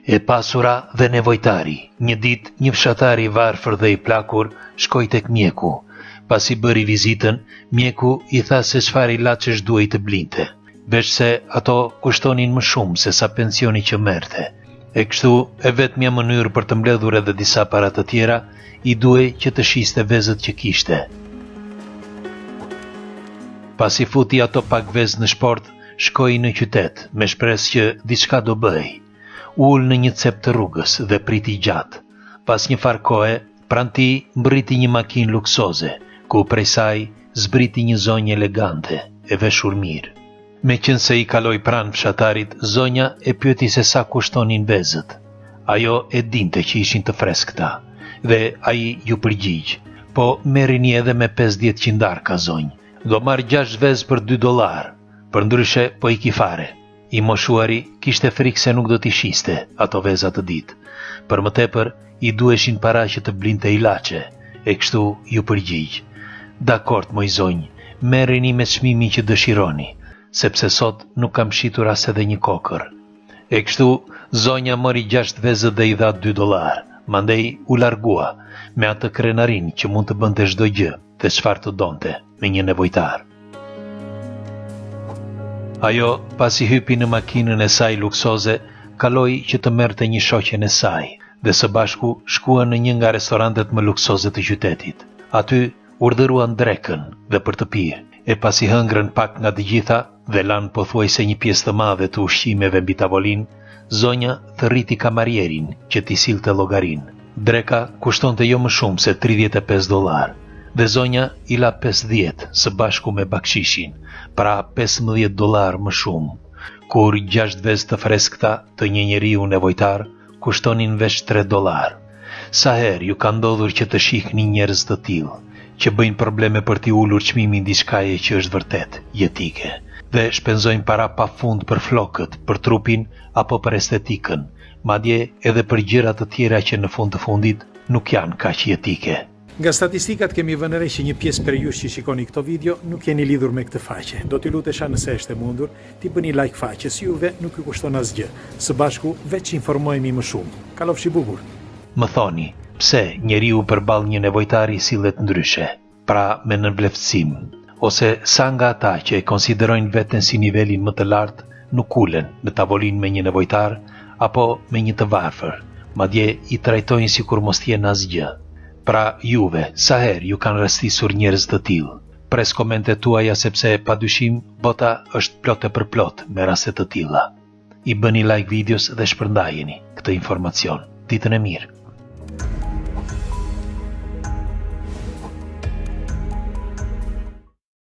E pasura dhe nevojtari. Një ditë, një fshatar i varfër dhe i plakur shkoi tek mjeku. Pasi bëri vizitën, mjeku i tha se çfarë ilaçesh duhej të blinte, veç se ato kushtonin më shumë se sa pensioni që merrte. E kështu, e vetmja mënyrë për të mbledhur edhe disa para të tjera, i duhej që të shiste vezët që kishte. Pasi futi ato pak vezë në shport, shkoi në qytet me shpresë që diçka do bëj. Ul në një cep të rrugës dhe priti gjatë. Pas një farë kohe, pranë tij mbriti një makinë luksoze, ku prej saj zbriti një zonjë elegante, e veshur mirë. Meqense i kaloi pranë fshatarit, zonja e pyeti se sa kushtonin vezët. Ajo e dinte që ishin të freskëta, dhe ai ju përgjigj: "Po merrini edhe me 50 qindarka, zonjë. Do marr 6 vezë për $2. Përndryshe po i kifare." I moshuari kishte frikë se nuk do t'i shiste ato veza të ditë. Për më tepër, i duheshin para që të blinte ilaçe, e kështu ju përgjigj: "Dakord, moj zonjë, merrini me çmimin që dëshironi, sepse sot nuk kam shitur as edhe një kokër." E kështu, zonja mori 6 vezët dhe i dha $2, mandej u largua me atë krenarin që mund të bënte çdo gjë dhe çfarë të donte me një nevojtar. Ajo, pasi hypi në makinën e saj luksoze, kaloi që të merrte një shoqen e saj, dhe së bashku shkuan në një nga restorantet më luksoze të qytetit. Aty urdhëruan drekën dhe për të pirë, e pasi hëngrën pak nga të gjitha dhe lanë pothuajse një pjesë të madhe të ushqimeve mbi tavolinë, zonja thërriti kamarierin që t'i sillte llogarin. Dreka kushtonte jo më shumë se $35, dhe zonja i la 50 së bashku me bakshishin, pra $15 më shumë, kur 6 vezë të freskëta të një njeriu nevojtar kushtonin veç $3. Sa herë ju ka ndodhur që të shihni njerëz të tillë, që bëjnë probleme për t'i ulur çmimin diçkaje që është vërtet jetike, dhe shpenzojnë para pafund për flokët, për trupin apo për estetikën, madje edhe për gjëra të tjera që në fund të fundit nuk janë kaq jetike. Nga statistikat kemi vënë re që një pjesë për ju që shikoni këto video nuk jeni lidhur me këtë faqe. Do t'i lutesha nëse është e mundur, t'i bëni like faqes, juve nuk ju kushton asgjë. Së bashku veç informohemi më shumë. Kalofshi bukur. Më thoni, pse njeriu përballë një nevojtari sillet ndryshe, pra me nënvleftësim, ose sa nga ata që e konsiderojnë veten si nivelin më të lartë nuk ulen në tavolinë me një nevojtar apo me një të varfër, madje i trajtojnë sikur mos t'jenë asgjë. Pra juve, sa herë ju kanë rëstisur njerëz të tillë? Pres komente tuaja sepse padyshim bota është plot e përplot me raste të tilla. I bëni like videos dhe shpërndajeni këtë informacion. Ditën e mirë.